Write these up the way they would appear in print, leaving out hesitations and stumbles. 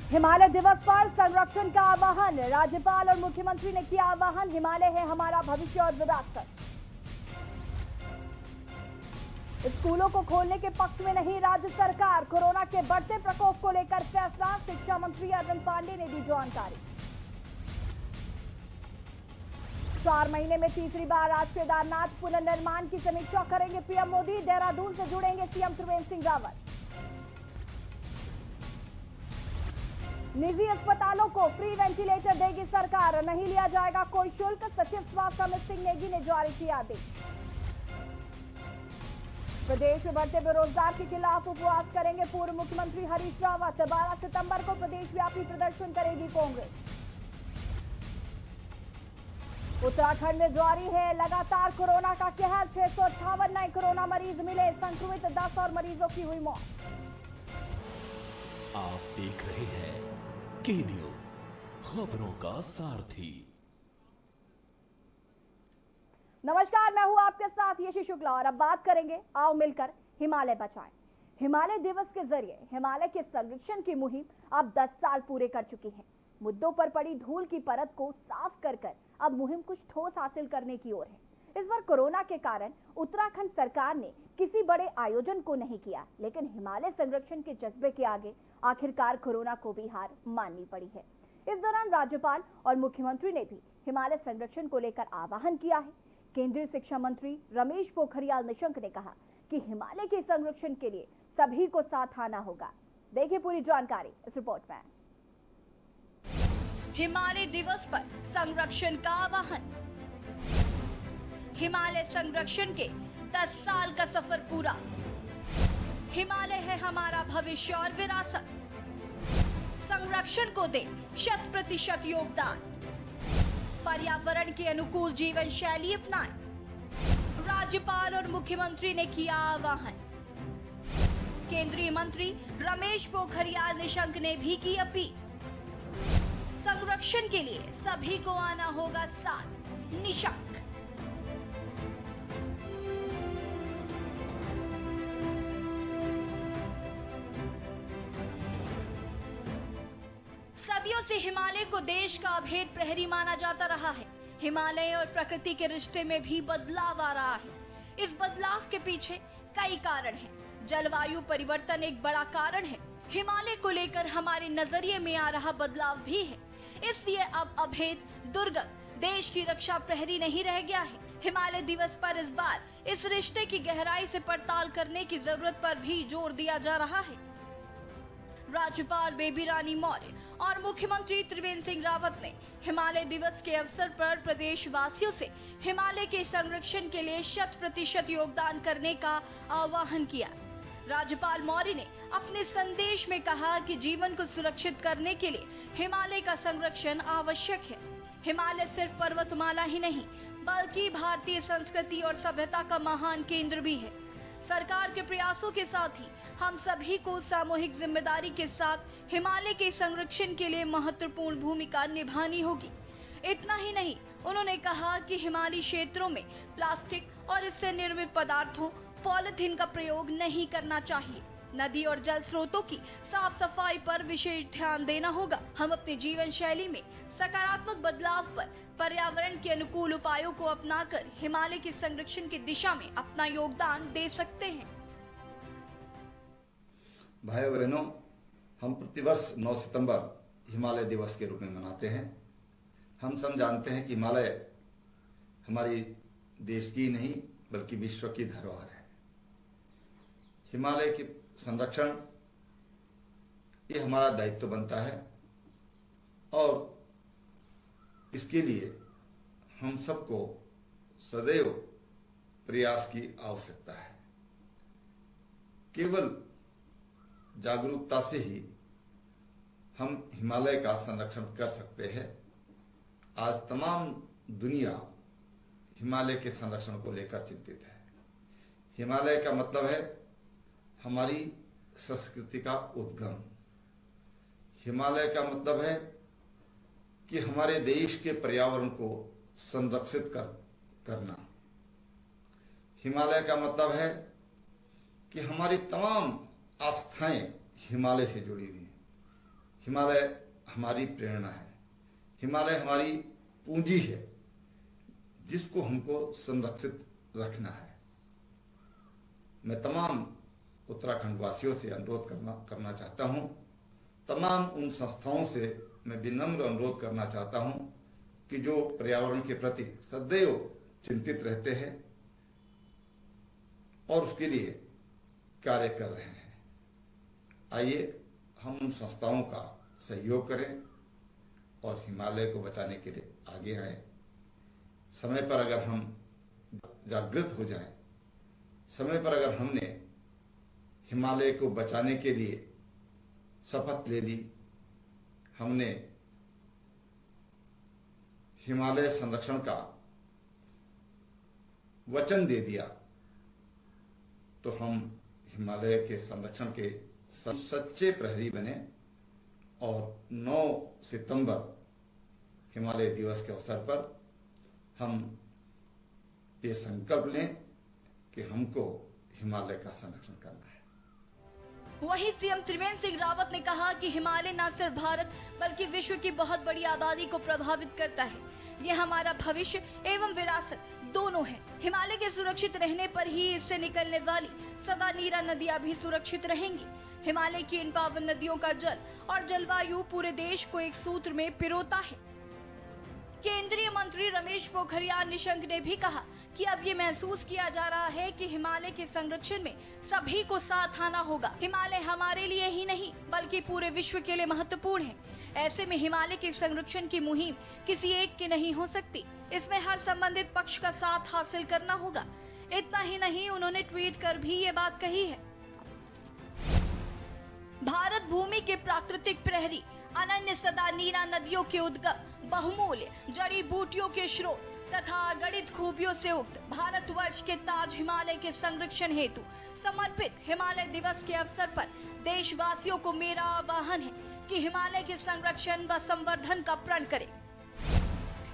हिमालय दिवस पर संरक्षण का आह्वान, राज्यपाल और मुख्यमंत्री ने किया आह्वान। हिमालय है हमारा भविष्य और विरासत। स्कूलों को खोलने के पक्ष में नहीं राज्य सरकार, कोरोना के बढ़ते प्रकोप को लेकर फैसला, शिक्षा मंत्री अरविंद पांडे ने दी जानकारी। 4 महीने में तीसरी बार आज केदारनाथ पुनर्निर्माण की समीक्षा करेंगे पीएम मोदी, देहरादून से जुड़ेंगे सीएम त्रिवेंद्र सिंह रावत। निजी अस्पतालों को फ्री वेंटिलेटर देगी सरकार, नहीं लिया जाएगा कोई शुल्क, सचिव स्वास्थ्य अमित सिंह नेगी ने जारी किया आदेश। प्रदेश में बढ़ते बेरोजगार के खिलाफ उपवास करेंगे पूर्व मुख्यमंत्री हरीश रावत, 12 सितंबर को प्रदेश व्यापी प्रदर्शन करेगी कांग्रेस। उत्तराखंड में जारी है लगातार कोरोना का कहर, 658 नए कोरोना मरीज मिले, संक्रमित 10 और मरीजों की हुई मौत। आप देख रहे हैं के न्यूज, खबरों का सारथी। नमस्कार, मैं हूं आपके साथ यशी शुक्ला और अब बात करेंगे, आओ मिलकर हिमालय बचाएं। हिमालय दिवस के जरिए हिमालय के संरक्षण की मुहिम अब 10 साल पूरे कर चुकी है। मुद्दों पर पड़ी धूल की परत को साफ कर अब मुहिम कुछ ठोस हासिल करने की ओर है। इस बार कोरोना के कारण उत्तराखंड सरकार ने किसी बड़े आयोजन को नहीं किया, लेकिन हिमालय संरक्षण के जज्बे के आगे आखिरकार कोरोना को भी हार माननी पड़ी है। इस दौरान राज्यपाल और मुख्यमंत्री ने भी हिमालय संरक्षण को लेकर आह्वान किया है। केंद्रीय शिक्षा मंत्री रमेश पोखरियाल निशंक ने कहा कि हिमालय के संरक्षण के लिए सभी को साथ आना होगा। देखिए पूरी जानकारी इस रिपोर्ट में। हिमालय दिवस पर संरक्षण का आह्वान। हिमालय संरक्षण के 10 साल का सफर पूरा। हिमालय है हमारा भविष्य और विरासत। संरक्षण को दे 100% योगदान। पर्यावरण के अनुकूल जीवन शैली अपनाएं। राज्यपाल और मुख्यमंत्री ने किया आह्वान। केंद्रीय मंत्री रमेश पोखरियाल निशंक ने भी की अपील। संरक्षण के लिए सभी को आना होगा साथ, निशंक। सदियों से हिमालय को देश का अभेद प्रहरी माना जाता रहा है। हिमालय और प्रकृति के रिश्ते में भी बदलाव आ रहा है। इस बदलाव के पीछे कई कारण हैं। जलवायु परिवर्तन एक बड़ा कारण है। हिमालय को लेकर हमारे नजरिए में आ रहा बदलाव भी है। इसलिए अब अभेद दुर्गम देश की रक्षा प्रहरी नहीं रह गया है। हिमालय दिवस पर इस बार इस रिश्ते की गहराई से पड़ताल करने की जरूरत पर भी जोर दिया जा रहा है। राज्यपाल बेबी रानी मौर्य और मुख्यमंत्री त्रिवेंद्र सिंह रावत ने हिमालय दिवस के अवसर पर प्रदेश वासियों से हिमालय के संरक्षण के लिए 100% योगदान करने का आह्वान किया। राज्यपाल मौर्य ने अपने संदेश में कहा कि जीवन को सुरक्षित करने के लिए हिमालय का संरक्षण आवश्यक है। हिमालय सिर्फ पर्वतमाला ही नहीं, बल्कि भारतीय संस्कृति और सभ्यता का महान केंद्र भी है। सरकार के प्रयासों के साथ ही हम सभी को सामूहिक जिम्मेदारी के साथ हिमालय के संरक्षण के लिए महत्वपूर्ण भूमिका निभानी होगी। इतना ही नहीं, उन्होंने कहा कि हिमालयी क्षेत्रों में प्लास्टिक और इससे निर्मित पदार्थों, पॉलिथीन का प्रयोग नहीं करना चाहिए। नदी और जल स्रोतों की साफ सफाई पर विशेष ध्यान देना होगा। हम अपने जीवन शैली में सकारात्मक बदलाव पर पर्यावरण के अनुकूल उपायों को अपनाकर हिमालय के संरक्षण की दिशा में अपना योगदान दे सकते हैं। भाइयों बहनों, हम प्रतिवर्ष 9 सितंबर हिमालय दिवस के रूप में मनाते हैं। हम सब जानते हैं कि हिमालय हमारी देश की नहीं बल्कि विश्व की धरोहर है। हिमालय के संरक्षण ये हमारा दायित्व बनता है और इसके लिए हम सबको सदैव प्रयास की आवश्यकता है। केवल जागरूकता से ही हम हिमालय का संरक्षण कर सकते हैं। आज तमाम दुनिया हिमालय के संरक्षण को लेकर चिंतित है। हिमालय का मतलब है हमारी संस्कृति का उद्गम। हिमालय का मतलब है कि हमारे देश के पर्यावरण को संरक्षित करना। हिमालय का मतलब है कि हमारी तमाम आस्थाएं हिमालय से जुड़ी हुई हैं। हिमालय हमारी प्रेरणा है, हिमालय हमारी पूंजी है, जिसको हमको संरक्षित रखना है। मैं तमाम उत्तराखंड वासियों से अनुरोध करना चाहता हूं, तमाम उन संस्थाओं से मैं विनम्र अनुरोध करना चाहता हूं कि जो पर्यावरण के प्रति सदैव चिंतित रहते हैं और उसके लिए कार्य कर रहे हैं, आइए हम उन संस्थाओं का सहयोग करें और हिमालय को बचाने के लिए आगे आए। समय पर अगर हम जागृत हो जाएं, समय पर अगर हमने हिमालय को बचाने के लिए शपथ ले ली, हमने हिमालय संरक्षण का वचन दे दिया, तो हम हिमालय के संरक्षण के सच्चे प्रहरी बने और 9 सितंबर हिमालय दिवस के अवसर पर हम ये संकल्प लें कि हमको हिमालय का संरक्षण करना है। वहीं सीएम त्रिवेंद्र सिंह रावत ने कहा कि हिमालय न सिर्फ भारत बल्कि विश्व की बहुत बड़ी आबादी को प्रभावित करता है। ये हमारा भविष्य एवं विरासत दोनों है। हिमालय के सुरक्षित रहने पर ही इससे निकलने वाली सदा नीरा नदियां भी सुरक्षित रहेंगी। हिमालय की इन पावन नदियों का जल और जलवायु पूरे देश को एक सूत्र में पिरोता है। केंद्रीय मंत्री रमेश पोखरियाल निशंक ने भी कहा कि अब ये महसूस किया जा रहा है कि हिमालय के संरक्षण में सभी को साथ आना होगा। हिमालय हमारे लिए ही नहीं बल्कि पूरे विश्व के लिए महत्वपूर्ण है। ऐसे में हिमालय के संरक्षण की मुहिम किसी एक की नहीं हो सकती, इसमें हर संबंधित पक्ष का साथ हासिल करना होगा। इतना ही नहीं, उन्होंने ट्वीट कर भी ये बात कही है। भारत भूमि के प्राकृतिक प्रहरी, अनन्य सदा नीरा नदियों के उद्गम, बहुमूल्य जड़ी बूटियों के स्रोत तथा अगणित खूबियों से युक्त भारतवर्ष के ताज हिमालय के संरक्षण हेतु समर्पित हिमालय दिवस के अवसर पर देशवासियों को मेरा आह्वान है कि हिमालय के संरक्षण व संवर्धन का प्रण करें।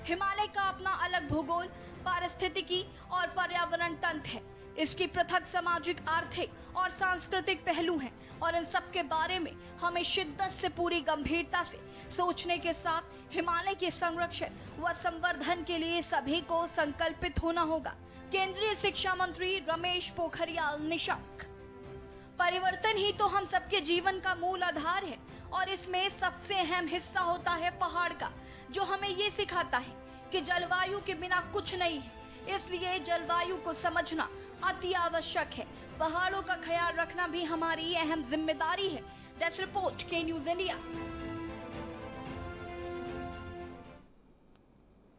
हिमालय का अपना अलग भूगोल, पारिस्थितिकी और पर्यावरण तंत्र है। इसकी पृथक सामाजिक, आर्थिक और सांस्कृतिक पहलू हैं और इन सब के बारे में हमें शिद्दत से पूरी गंभीरता से सोचने के साथ हिमालय के संरक्षण व संवर्धन के लिए सभी को संकल्पित होना होगा। केंद्रीय शिक्षा मंत्री रमेश पोखरियाल निशंक। परिवर्तन ही तो हम सबके जीवन का मूल आधार है और इसमें सबसे अहम हिस्सा होता है पहाड़ का, जो हमें ये सिखाता है कि जलवायु के बिना कुछ नहीं है। इसलिए जलवायु को समझना अति आवश्यक है। पहाड़ों का ख्याल रखना भी हमारी अहम जिम्मेदारी है। डेस्क रिपोर्ट, के न्यूज इंडिया।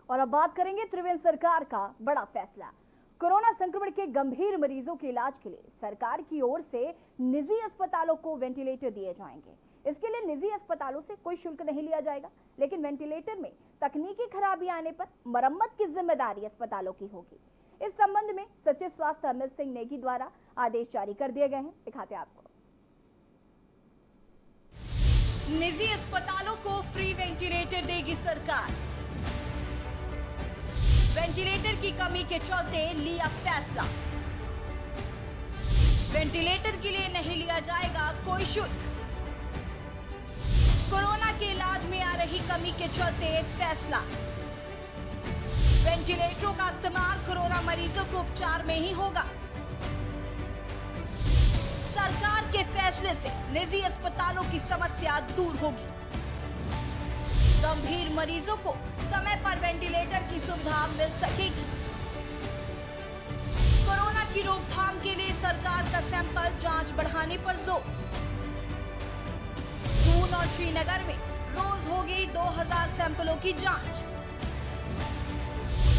और अब बात करेंगे त्रिवेंद्र सरकार का बड़ा फैसला। कोरोना संक्रमण के गंभीर मरीजों के इलाज के लिए सरकार की ओर से निजी अस्पतालों को वेंटिलेटर दिए जाएंगे। इसके लिए निजी अस्पतालों से कोई शुल्क नहीं लिया जाएगा, लेकिन वेंटिलेटर में तकनीकी खराबी आने पर मरम्मत की जिम्मेदारी अस्पतालों की होगी। इस संबंध में सचिव स्वास्थ्य अमित सिंह नेगी द्वारा आदेश जारी कर दिए गए हैं। दिखाते हैं आपको। निजी अस्पतालों को फ्री वेंटिलेटर देगी सरकार। वेंटिलेटर की कमी के चलते लिया फैसला। वेंटिलेटर के लिए नहीं लिया जाएगा कोई शुल्क। कोरोना के इलाज में आ रही कमी के चलते फैसला। वेंटिलेटरों का इस्तेमाल कोरोना मरीजों के उपचार में ही होगा। सरकार के फैसले से निजी अस्पतालों की समस्या दूर होगी। गंभीर मरीजों को समय पर वेंटिलेटर की सुविधा मिल सकेगी। कोरोना की रोकथाम के लिए सरकार का सैंपल जांच बढ़ाने पर जोर। दून और श्रीनगर में रोज होगी 2000 सैंपलों की जांच।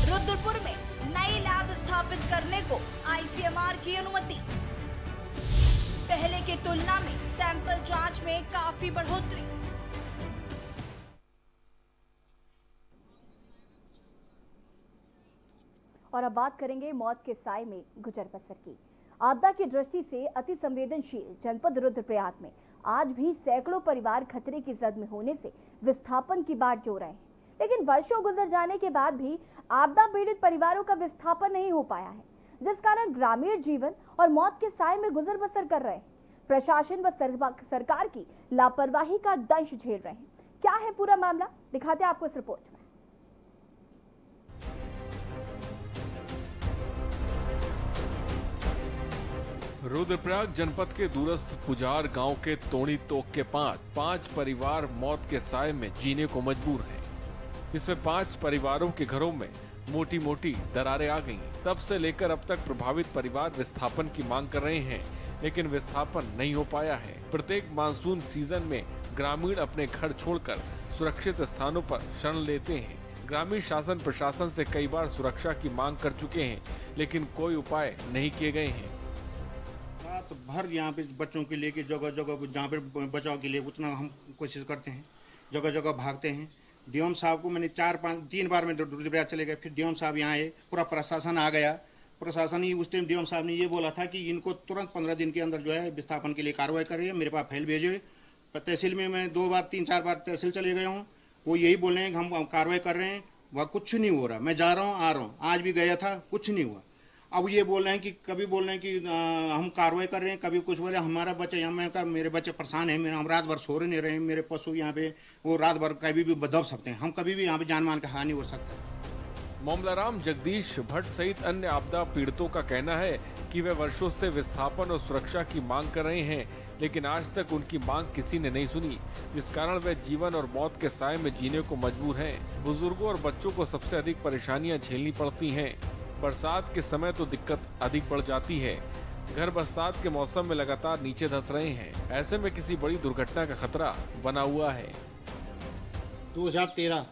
रुद्रपुर में नई लैब स्थापित करने को आईसीएमआर की अनुमति। पहले की तुलना में सैंपल जांच में काफी बढ़ोतरी। और अब बात करेंगे मौत के साए में गुजर बसर की। आपदा की दृष्टि से अति संवेदनशील जनपद रुद्रप्रयाग में आज भी सैकड़ों परिवार खतरे की जद में होने से विस्थापन की बाट जो रहे हैं, लेकिन वर्षों गुजर जाने के बाद भी आपदा पीड़ित परिवारों का विस्थापन नहीं हो पाया है, जिस कारण ग्रामीण जीवन और मौत के साए में गुजर बसर कर रहे हैं। प्रशासन व सरकार की लापरवाही का दंश झेल रहे हैं। क्या है पूरा मामला, दिखाते हैं आपको इस रिपोर्ट में। रुद्रप्रयाग जनपद के दूरस्थ पुजार गांव के तोड़ी तोक के पांच परिवार मौत के साए में जीने को मजबूर हैं। इसमें 5 परिवारों के घरों में मोटी मोटी दरारें आ गईं। तब से लेकर अब तक प्रभावित परिवार विस्थापन की मांग कर रहे हैं, लेकिन विस्थापन नहीं हो पाया है। प्रत्येक मानसून सीजन में ग्रामीण अपने घर छोड़कर सुरक्षित स्थानों पर शरण लेते हैं। ग्रामीण शासन प्रशासन से कई बार सुरक्षा की मांग कर चुके हैं, लेकिन कोई उपाय नहीं किए गए हैं। रात भर यहाँ पे बच्चों के लिए कि जगह जगह जहाँ पे बचाव के लिए उतना हम कोशिश करते हैं, जगह जगह भागते हैं। डीएम साहब को मैंने 3 बार में रुद्रप्रयाग चले गए, फिर डीएम साहब यहाँ आए, पूरा प्रशासन आ गया। प्रशासन ही उस टाइम डीएम साहब ने ये बोला था कि इनको तुरंत 15 दिन के अंदर जो है विस्थापन के लिए कार्रवाई करिए, मेरे पास फाइल भेजिए। तहसील में मैं 2 बार 3-4 बार तहसील चले गया हूँ, वो यही बोल रहे हैं कि हम कार्रवाई कर रहे हैं, वह कुछ नहीं हो रहा। मैं जा रहा हूँ आ रहा हूँ, आज भी गया था, कुछ नहीं हुआ। अब ये बोल रहे हैं कि कभी बोल रहे हैं कि हम कार्रवाई कर रहे हैं, कभी कुछ बोले हमारा बच्चा यहाँ, मैं कहा मेरे बच्चे परेशान हैं, हम रात भर सो नहीं रहे हैं, मेरे पशु यहाँ पे वो रात भर कभी भी दब सकते हैं, हम कभी भी यहाँ पे जान मान का हानि हो सकता है। मामलाराम जगदीश भट्ट सहित अन्य आपदा पीड़ितों का कहना है कि वे वर्षों से विस्थापन और सुरक्षा की मांग कर रहे हैं, लेकिन आज तक उनकी मांग किसी ने नहीं सुनी, जिस कारण वे जीवन और मौत के साए में जीने को मजबूर हैं। बुजुर्गों और बच्चों को सबसे अधिक परेशानियां झेलनी पड़ती हैं। बरसात के समय तो दिक्कत अधिक बढ़ जाती है। घर बरसात के मौसम में लगातार नीचे धंस रहे हैं। ऐसे में किसी बड़ी दुर्घटना का खतरा बना हुआ है। 2013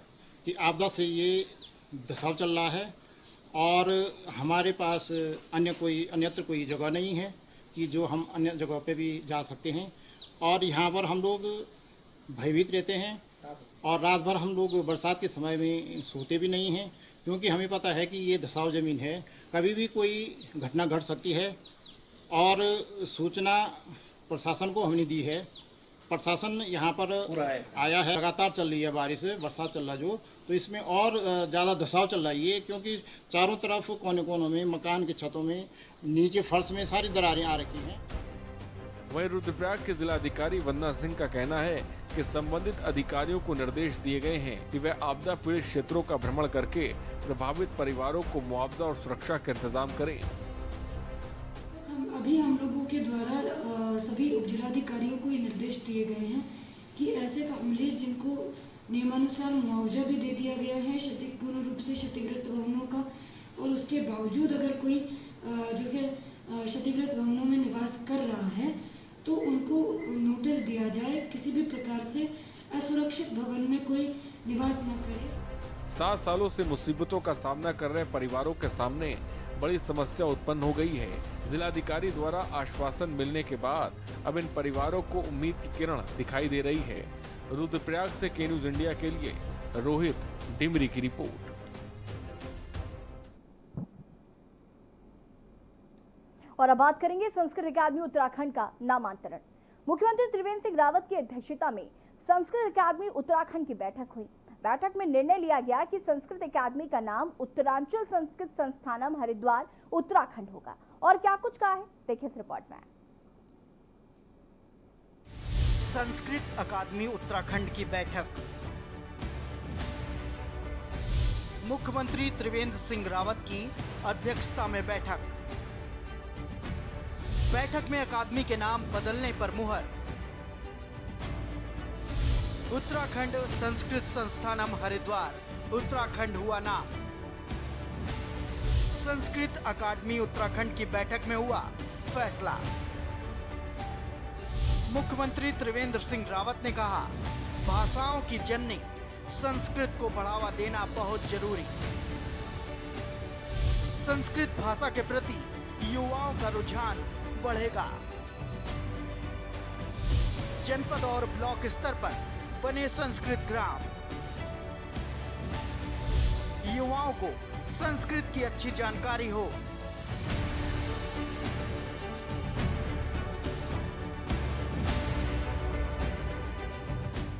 की आपदा से ये दसाव चल रहा है और हमारे पास अन्यत्र कोई जगह नहीं है कि जो हम अन्य जगह पे भी जा सकते हैं। और यहाँ पर हम लोग भयभीत रहते हैं और रात भर हम लोग बरसात के समय में सोते भी नहीं हैं, क्योंकि हमें पता है कि ये धसाव ज़मीन है, कभी भी कोई घटना घट सकती है। और सूचना प्रशासन को हमने दी है, प्रशासन यहाँ पर आया है। लगातार चल रही है बारिश, बरसात चल रहा जो, तो इसमें और ज़्यादा धसाव चल रहा है ये, क्योंकि चारों तरफ कोने कोनों में, मकान की छतों में, नीचे फर्श में सारी दरारें आ रखी हैं। वहीं रुद्रप्रयाग के जिलाधिकारी वंदना सिंह का कहना है कि संबंधित अधिकारियों को निर्देश दिए गए हैं कि वे आपदा पीड़ित क्षेत्रों का भ्रमण करके प्रभावित परिवारों को मुआवजा और सुरक्षा का इंतजाम करें। अभी हम लोगों के द्वारा सभी उप जिलाधिकारियों को ये निर्देश दिए गए हैं कि ऐसे फैमिलीज जिनको नियमानुसार मुआवजा भी दे दिया गया है पूर्ण रूप से क्षतिग्रस्त भवनों का, और उसके बावजूद अगर कोई जो है क्षतिग्रस्त भवनों में निवास कर रहा है तो उनको नोटिस दिया जाए, किसी भी प्रकार से असुरक्षित भवन में कोई निवास न करे। 7 सालों से मुसीबतों का सामना कर रहे परिवारों के सामने बड़ी समस्या उत्पन्न हो गई है। जिलाधिकारी द्वारा आश्वासन मिलने के बाद अब इन परिवारों को उम्मीद की किरण दिखाई दे रही है। रुद्रप्रयाग से के न्यूज़ इंडिया के लिए रोहित डिमरी की रिपोर्ट। और अब बात करेंगे संस्कृत अकादमी उत्तराखंड का नामांतरण। मुख्यमंत्री त्रिवेंद्र सिंह रावत की अध्यक्षता में संस्कृत अकादमी उत्तराखंड की बैठक हुई। बैठक में निर्णय लिया गया कि संस्कृत अकादमी का नाम उत्तरांचल संस्कृत संस्थानम हरिद्वार उत्तराखंड होगा। और क्या कुछ कहा है, देखिए इस रिपोर्ट में। संस्कृत अकादमी उत्तराखंड की बैठक। मुख्यमंत्री त्रिवेंद्र सिंह रावत की अध्यक्षता में बैठक। बैठक में अकादमी के नाम बदलने पर मुहर। उत्तराखंड संस्कृत संस्थानम हरिद्वार उत्तराखंड हुआ नाम। संस्कृत अकादमी उत्तराखंड की बैठक में हुआ फैसला। मुख्यमंत्री त्रिवेंद्र सिंह रावत ने कहा, भाषाओं की जननी संस्कृत को बढ़ावा देना बहुत जरूरी। संस्कृत भाषा के प्रति युवाओं का रुझान बढ़ेगा। जनपद और ब्लॉक स्तर पर बने संस्कृत ग्राम। युवाओं को संस्कृत की अच्छी जानकारी हो।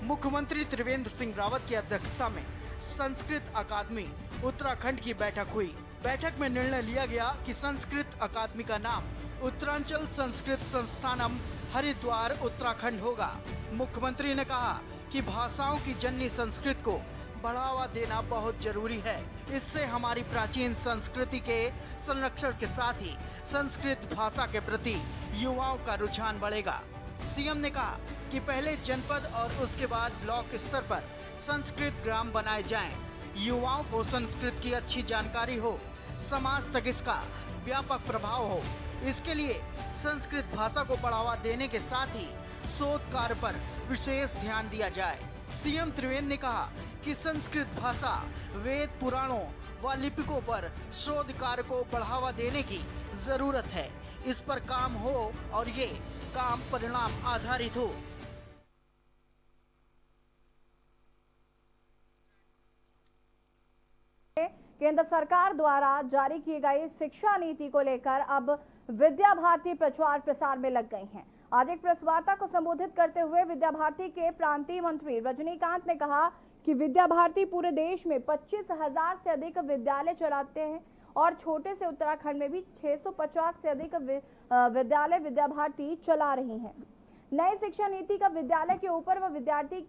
मुख्यमंत्री त्रिवेंद्र सिंह रावत की अध्यक्षता में संस्कृत अकादमी उत्तराखंड की बैठक हुई। बैठक में निर्णय लिया गया कि संस्कृत अकादमी का नाम उत्तरांचल संस्कृत संस्थानम हरिद्वार उत्तराखंड होगा। मुख्यमंत्री ने कहा कि भाषाओं की जननी संस्कृत को बढ़ावा देना बहुत जरूरी है। इससे हमारी प्राचीन संस्कृति के संरक्षण के साथ ही संस्कृत भाषा के प्रति युवाओं का रुझान बढ़ेगा। सीएम ने कहा कि पहले जनपद और उसके बाद ब्लॉक स्तर पर संस्कृत ग्राम बनाए जाएं। युवाओं को संस्कृत की अच्छी जानकारी हो, समाज तक इसका व्यापक प्रभाव हो। इसके लिए संस्कृत भाषा को बढ़ावा देने के साथ ही शोध कार्य पर विशेष ध्यान दिया जाए। सीएम त्रिवेंद्र ने कहा कि संस्कृत भाषा, वेद पुराणों व लिपिकों पर शोध कार्य को बढ़ावा देने की जरूरत है। इस पर काम हो और ये काम परिणाम आधारित हो। केंद्र सरकार द्वारा जारी की गई शिक्षा नीति को लेकर अब विद्या भारती प्रचार प्रसार में लग गई हैं। आज एक प्रेस वार्ता को संबोधित करते हुए विद्या भारती के प्रांतीय मंत्री रजनीकांत ने कहा कि विद्या भारती पूरे देश में 25,000 से अधिक विद्यालय चलाते हैं और छोटे से उत्तराखंड में भी 650 से अधिक विद्यालय विद्या भारती चला रही हैं। नई शिक्षा नीति का विद्यालय के ऊपर व विद्यार्थी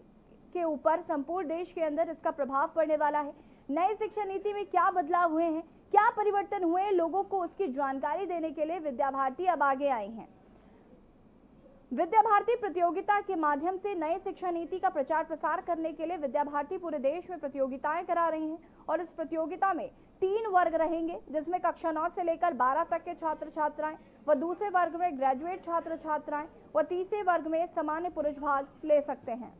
के ऊपर संपूर्ण देश के अंदर इसका प्रभाव पड़ने वाला है। नई शिक्षा नीति में क्या बदलाव हुए हैं, क्या परिवर्तन हुए, लोगों को उसकी जानकारी देने के लिए विद्या भारती अब आगे आई हैं। विद्या भारती प्रतियोगिता के माध्यम से नई शिक्षा नीति का प्रचार प्रसार करने के लिए विद्या भारती पूरे देश में प्रतियोगिताएं करा रही हैं और इस प्रतियोगिता में 3 वर्ग रहेंगे, जिसमें कक्षा 9 से लेकर 12 तक के छात्र छात्राएं व दूसरे वर्ग में ग्रेजुएट छात्र छात्राएं व तीसरे वर्ग में सामान्य पुरुष भाग ले सकते हैं।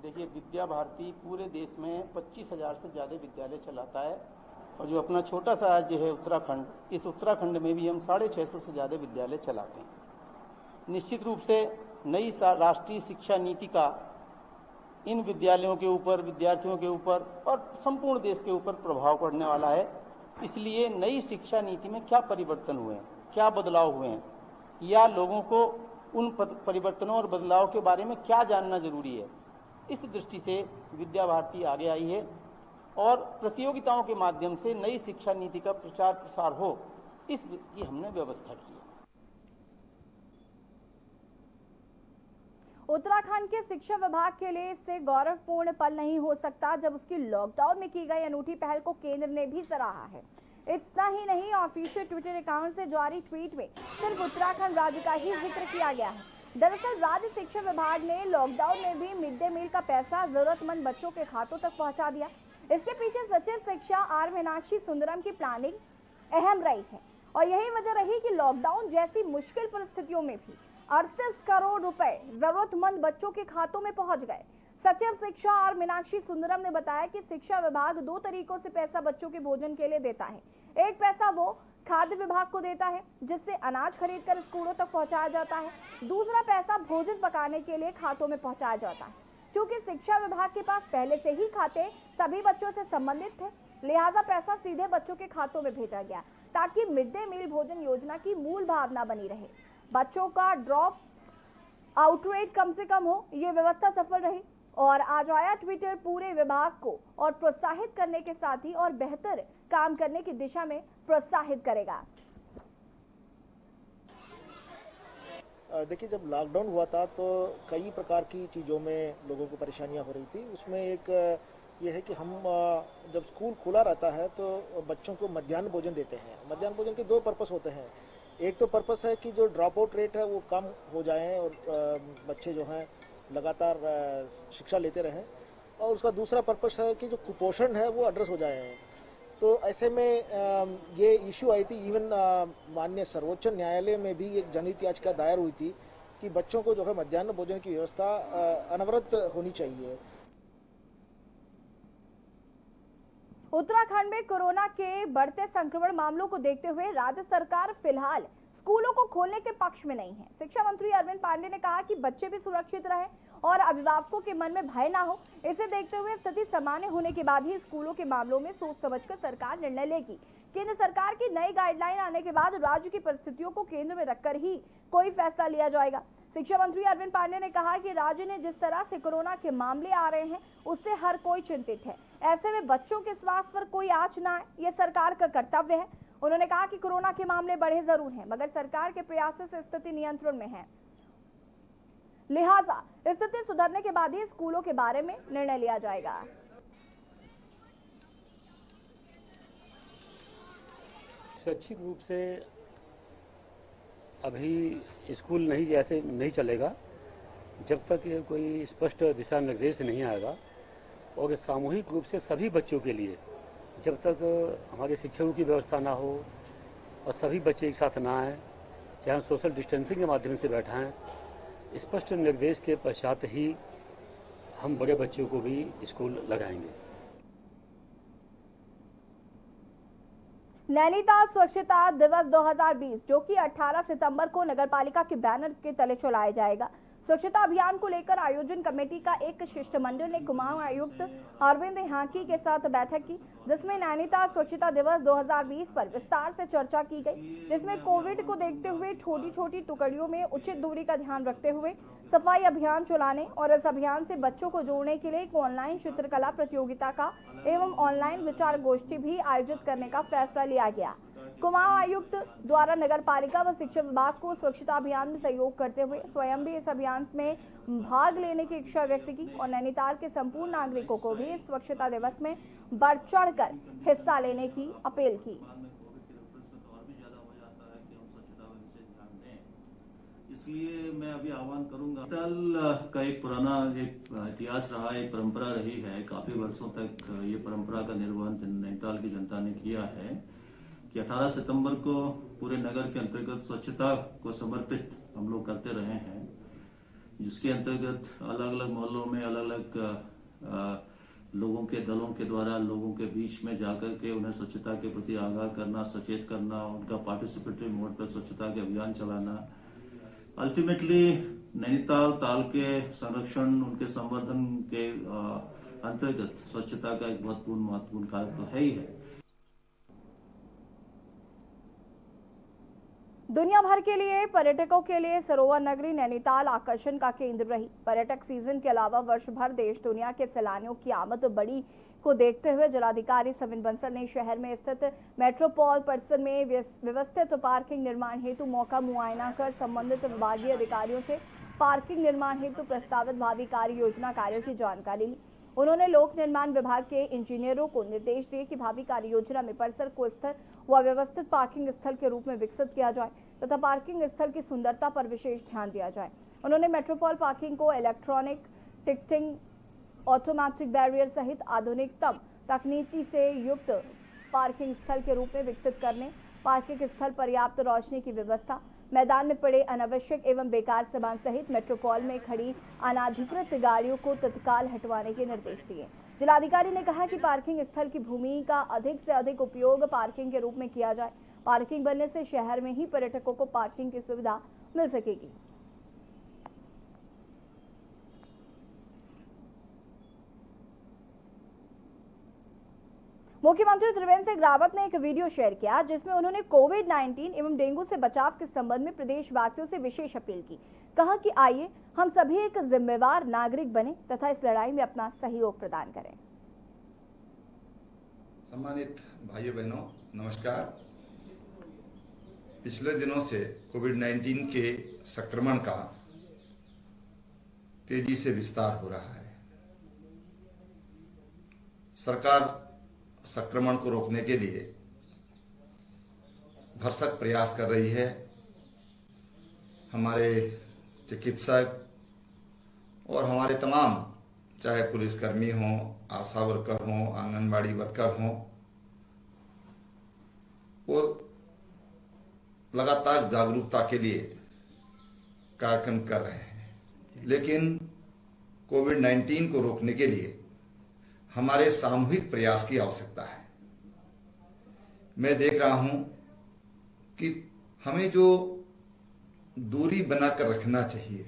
देखिए, विद्या भारती पूरे देश में 25,000 से ज़्यादा विद्यालय चलाता है और जो अपना छोटा सा राज्य है उत्तराखंड, इस उत्तराखंड में भी हम 650 से ज़्यादा विद्यालय चलाते हैं। निश्चित रूप से नई राष्ट्रीय शिक्षा नीति का इन विद्यालयों के ऊपर, विद्यार्थियों के ऊपर और संपूर्ण देश के ऊपर प्रभाव पड़ने वाला है। इसलिए नई शिक्षा नीति में क्या परिवर्तन हुए हैं, क्या बदलाव हुए हैं, या लोगों को उन परिवर्तनों और बदलाव के बारे में क्या जानना जरूरी है, इस दृष्टि से विद्या भारती आगे आई है और प्रतियोगिताओं के माध्यम से नई शिक्षा नीति का प्रचार प्रसार हो, इसकी हमने व्यवस्था की है। उत्तराखंड के शिक्षा विभाग के लिए इससे गौरवपूर्ण पल नहीं हो सकता जब उसकी लॉकडाउन में की गई अनूठी पहल को केंद्र ने भी सराहा है। इतना ही नहीं, ऑफिशियल ट्विटर अकाउंट से जारी ट्वीट में सिर्फ उत्तराखंड राज्य का ही जिक्र किया गया है। दरअसल राज्य शिक्षा विभाग ने लॉकडाउन में भी मिड डे मील का पैसा जरूरतमंद बच्चों के खातों तक पहुंचा दिया। इसके पीछे सचिव शिक्षा आर मीनाक्षी सुंदरम की प्लानिंग अहम रही है और यही वजह रही कि लॉकडाउन जैसी मुश्किल परिस्थितियों में भी 38 करोड़ रुपए जरूरतमंद बच्चों के खातों में पहुंच गए। सचिव शिक्षा आर मीनाक्षी सुंदरम ने बताया कि शिक्षा विभाग 2 तरीकों से पैसा बच्चों के भोजन के लिए देता है। एक पैसा वो खाद्य विभाग को देता है, जिससे अनाज खरीदकर स्कूलों तक पहुंचाया जाता है। दूसरा पैसा भोजन पकाने के लिए खातों में पहुंचाया जाता है। क्योंकि शिक्षा विभाग के पास पहले से ही खाते सभी बच्चों से संबंधित थे, लिहाजा पैसा सीधे बच्चों के खातों में भेजा गया ताकि मिड डे मील भोजन योजना की मूल भावना बनी रहे। बच्चों का ड्रॉप आउट रेट कम से कम हो, ये व्यवस्था सफल रही और आज आया ट्विटर पूरे विभाग को और प्रोत्साहित करने के साथ ही और बेहतर काम करने की दिशा में प्रोत्साहित करेगा। देखिए, जब लॉकडाउन हुआ था तो कई प्रकार की चीज़ों में लोगों को परेशानियां हो रही थी। उसमें एक ये है कि हम जब स्कूल खुला रहता है तो बच्चों को मध्याह्न भोजन देते हैं। मध्याह्न भोजन के 2 पर्पस होते हैं। एक तो पर्पस है कि जो ड्रॉप आउट रेट है वो कम हो जाए और बच्चे जो हैं लगातार शिक्षा लेते रहें, और उसका दूसरा पर्पस है कि जो कुपोषण है वो एड्रेस हो जाए। तो ऐसे में ये इशू आई थी। इवन माननीय सर्वोच्च न्यायालय में भी एक जनहित याचिका दायर हुई थी कि बच्चों को जो है मध्याह्न भोजन की व्यवस्था अनवरत होनी चाहिए। उत्तराखंड में कोरोना के बढ़ते संक्रमण मामलों को देखते हुए राज्य सरकार फिलहाल स्कूलों को खोलने के पक्ष में नहीं है। शिक्षा मंत्री अरविंद पांडे ने कहा कि बच्चे भी सुरक्षित रहें और अभिभावकों के मन में भय ना हो। इसे देखते हुए स्थिति सामान्य होने के बाद ही स्कूलों के मामलों में सोच समझकर सरकार निर्णय लेगी। केंद्र सरकार की नई गाइडलाइन आने के बाद राज्य की परिस्थितियों को केंद्र में रखकर ही कोई फैसला लिया जाएगा। शिक्षा मंत्री अरविंद पांडे ने कहा कि राज्य में जिस तरह से कोरोना के मामले आ रहे हैं उससे हर कोई चिंतित है। ऐसे में बच्चों के स्वास्थ्य पर कोई आंच न आए, ये सरकार का कर्तव्य है। उन्होंने कहा कि कोरोना के मामले बढ़े जरूर हैं, मगर सरकार के प्रयासों से स्थिति नियंत्रण में है, लिहाजा स्थिति सुधरने के बाद ही स्कूलों के बारे में निर्णय लिया जाएगा। स्वैच्छिक रूप से अभी स्कूल नहीं चलेगा जब तक ये कोई स्पष्ट दिशा निर्देश नहीं आएगा, और सामूहिक रूप से सभी बच्चों के लिए जब तक हमारे शिक्षकों की व्यवस्था ना हो और सभी बच्चे एक साथ ना आए, चाहे हम सोशल डिस्टेंसिंग के माध्यम से बैठाएं, स्पष्ट निर्देश के पश्चात ही हम बड़े बच्चों को भी स्कूल लगाएंगे। नैनीताल स्वच्छता दिवस 2020 जो कि 18 सितंबर को नगरपालिका के बैनर के तले चलाया जाएगा। स्वच्छता अभियान को लेकर आयोजन कमेटी का एक शिष्टमंडल ने कुमाऊं आयुक्त अरविंद हांकी के साथ बैठक की, जिसमें नैनीताल स्वच्छता दिवस 2020 पर विस्तार से चर्चा की गई, जिसमें कोविड को देखते हुए छोटी छोटी टुकड़ियों में उचित दूरी का ध्यान रखते हुए सफाई अभियान चलाने और इस अभियान से बच्चों को जोड़ने के लिए एक ऑनलाइन चित्रकला प्रतियोगिता का एवं ऑनलाइन विचार गोष्ठी भी आयोजित करने का फैसला लिया गया। कुमाऊं आयुक्त द्वारा नगरपालिका व शिक्षा विभाग को स्वच्छता अभियान में सहयोग करते हुए स्वयं भी इस अभियान में भाग लेने की इच्छा व्यक्त की और नैनीताल के संपूर्ण नागरिकों को भी इस स्वच्छता दिवस में बढ़ चढ़कर हिस्सा लेने की अपील की। इसलिए मैं अभी आह्वान करूंगा, नैनीताल का एक पुराना इतिहास रहा, एक परंपरा रही है, काफी वर्षों तक ये परंपरा का निर्वहन नैनीताल की जनता ने किया है कि 18 सितंबर को पूरे नगर के अंतर्गत स्वच्छता को समर्पित हम लोग करते रहे हैं, जिसके अंतर्गत अलग अलग मोहल्लों में अलग अलग लोगों के दलों के द्वारा लोगों के बीच में जाकर के उन्हें स्वच्छता के प्रति आगाह करना, सचेत करना, उनका पार्टिसिपेटरी मोड पर स्वच्छता के अभियान चलाना, अल्टीमेटली नैनीताल ताल के संरक्षण, उनके संवर्धन के अंतर्गत स्वच्छता का एक बहुत महत्वपूर्ण कार्य तो है ही है। दुनिया भर के लिए पर्यटकों के लिए सरोवर नगरी नैनीताल आकर्षण का केंद्र रही। पर्यटक सीजन के अलावा वर्ष भर देश दुनिया के सैलानियों की आमद बड़ी को देखते हुए जिलाधिकारी सविन बंसल ने शहर में स्थित मेट्रोपॉल परिसर में व्यवस्थित पार्किंग निर्माण हेतु मौका मुआयना कर संबंधित विभागीय अधिकारियों से पार्किंग निर्माण हेतु प्रस्तावित भावी कार्य योजना कार्यों की जानकारी ली। उन्होंने लोक निर्माण विभाग के इंजीनियरों को निर्देश दिए कि भावी कार्य योजना में परिसर को स्थिर व व्यवस्थित पार्किंग स्थल के रूप में विकसित किया जाए तथा पार्किंग स्थल की सुंदरता पर विशेष ध्यान दिया जाए। उन्होंने मेट्रोपॉल पार्किंग को इलेक्ट्रॉनिक टिकटिंग, ऑटोमेटिक बैरियर सहित आधुनिकतम तकनीकी से युक्त पार्किंग स्थल के रूप में विकसित करने, पार्किंग स्थल पर्याप्त रोशनी की व्यवस्था, मैदान में पड़े अनावश्यक एवं बेकार सामान सहित मेट्रोपॉल में खड़ी अनाधिकृत गाड़ियों को तत्काल हटवाने के निर्देश दिए। जिलाधिकारी ने कहा कि पार्किंग स्थल की भूमि का अधिक से अधिक उपयोग पार्किंग के रूप में किया जाए। पार्किंग बनने से शहर में ही पर्यटकों को पार्किंग की सुविधा मिल सकेगी। मुख्यमंत्री त्रिवेंद्र सिंह रावत ने एक वीडियो शेयर किया जिसमें उन्होंने कोविड-19 एवं डेंगू से बचाव के संबंध में प्रदेशवासियों से विशेष अपील की। कहा कि आइए हम सभी एक जिम्मेवार नागरिक बने तथा इस लड़ाई में अपना सहयोग प्रदान करें। सम्मानित भाइयों बहनों, नमस्कार। पिछले दिनों से कोविड-19 के संक्रमण का तेजी से विस्तार हो रहा है। सरकार संक्रमण को रोकने के लिए भरसक प्रयास कर रही है। हमारे चिकित्सक और हमारे तमाम, चाहे पुलिसकर्मी हों, आशा वर्कर हों, आंगनबाड़ी वर्कर हों, वो लगातार जागरूकता के लिए कार्यक्रम कर रहे हैं। लेकिन कोविड-19 को रोकने के लिए हमारे सामूहिक प्रयास की आवश्यकता है। मैं देख रहा हूं कि हमें जो दूरी बनाकर रखना चाहिए,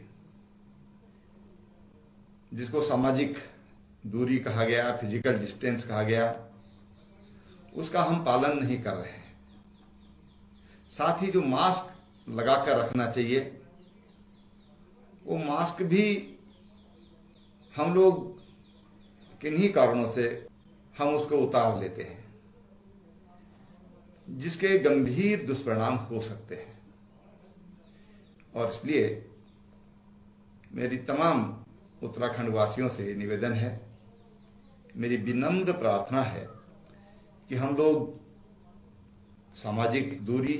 जिसको सामाजिक दूरी कहा गया, फिजिकल डिस्टेंस कहा गया, उसका हम पालन नहीं कर रहे हैं। साथ ही जो मास्क लगाकर रखना चाहिए वो मास्क भी हम लोग किन्हीं कारणों से हम उसको उतार लेते हैं, जिसके गंभीर दुष्परिणाम हो सकते हैं। और इसलिए मेरी तमाम उत्तराखंड वासियों से निवेदन है, मेरी विनम्र प्रार्थना है कि हम लोग सामाजिक दूरी,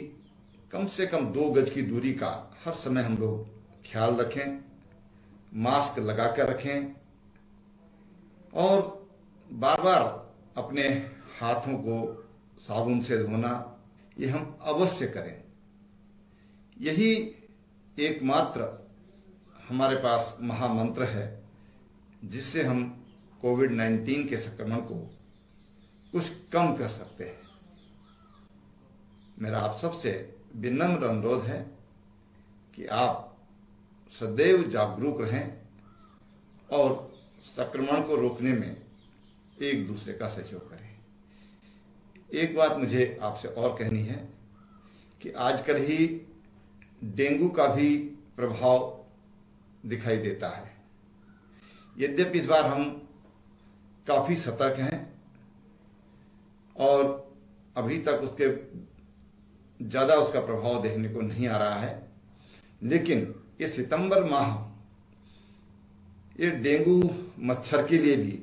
कम से कम 2 गज की दूरी का हर समय हम लोग ख्याल रखें, मास्क लगा कर रखें और बार बार अपने हाथों को साबुन से धोना ये हम अवश्य करें। यही एकमात्र हमारे पास महामंत्र है जिससे हम कोविड-19 के संक्रमण को कुछ कम कर सकते हैं। मेरा आप सबसे विनम्र अनुरोध है कि आप सदैव जागरूक रहें और संक्रमण को रोकने में एक दूसरे का सहयोग करें। एक बात मुझे आपसे और कहनी है कि आजकल ही डेंगू का भी प्रभाव दिखाई देता है। यद्यपि इस बार हम काफी सतर्क हैं और अभी तक उसके ज्यादा उसका प्रभाव देखने को नहीं आ रहा है, लेकिन ये सितंबर माह ये डेंगू मच्छर के लिए भी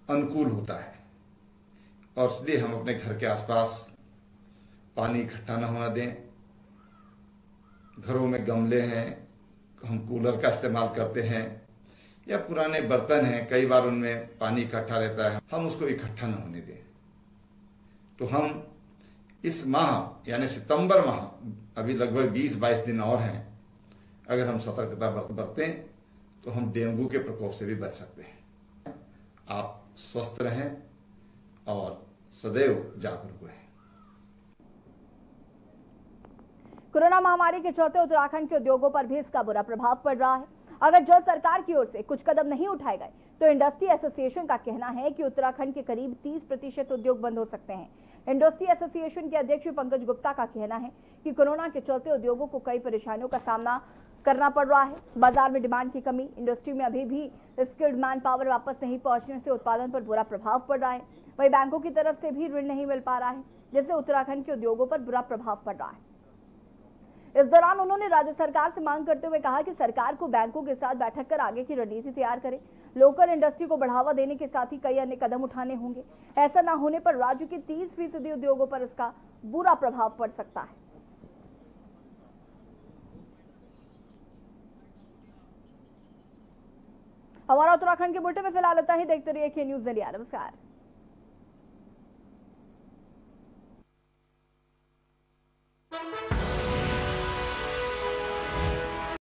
अनुकूल होता है और इसलिए हम अपने घर के आसपास पानी इकट्ठा न होना दें। घरों में गमले हैं, हम कूलर का इस्तेमाल करते हैं या पुराने बर्तन हैं, कई बार उनमें पानी इकट्ठा रहता है, हम उसको इकट्ठा न होने दें। तो हम इस माह यानी सितंबर माह, अभी लगभग 20-22 दिन और हैं, अगर हम सतर्कता बरतें तो हम डेंगू के प्रकोप से भी बच सकते हैं। आप स्वस्थ रहें और सदैव जागरूक रहें। कोरोना महामारी के चलते उत्तराखंड के उद्योगों पर भी इसका बुरा प्रभाव पड़ रहा है। अगर जल्द सरकार की ओर से कुछ कदम नहीं उठाए गए तो इंडस्ट्री एसोसिएशन का कहना है कि उत्तराखंड के करीब 30% उद्योग बंद हो सकते हैं। इंडस्ट्री एसोसिएशन के अध्यक्ष पंकज गुप्ता का कहना है कि कोरोना के चलते उद्योगों को कई परेशानियों का सामना करना पड़ रहा है। बाजार में डिमांड की कमी, इंडस्ट्री में अभी भी स्किल्ड मैन पावर वापस नहीं पहुंचने से उत्पादन पर बुरा प्रभाव पड़ रहा है। वहीं बैंकों की तरफ से भी ऋण नहीं मिल पा रहा है, जिससे उत्तराखंड के उद्योगों पर बुरा प्रभाव पड़ रहा है। इस दौरान उन्होंने राज्य सरकार से मांग करते हुए कहा कि सरकार को बैंकों के साथ बैठक कर आगे की रणनीति तैयार करे। लोकल इंडस्ट्री को बढ़ावा देने के साथ ही कई अन्य कदम उठाने होंगे। ऐसा न होने पर राज्य के 30% उद्योगों पर इसका बुरा प्रभाव पड़ सकता है। हमारा उत्तराखंड के बुलेटिन में फिलहाल इतना ही। देखते रहिए के न्यूज़ इंडिया। नमस्कार।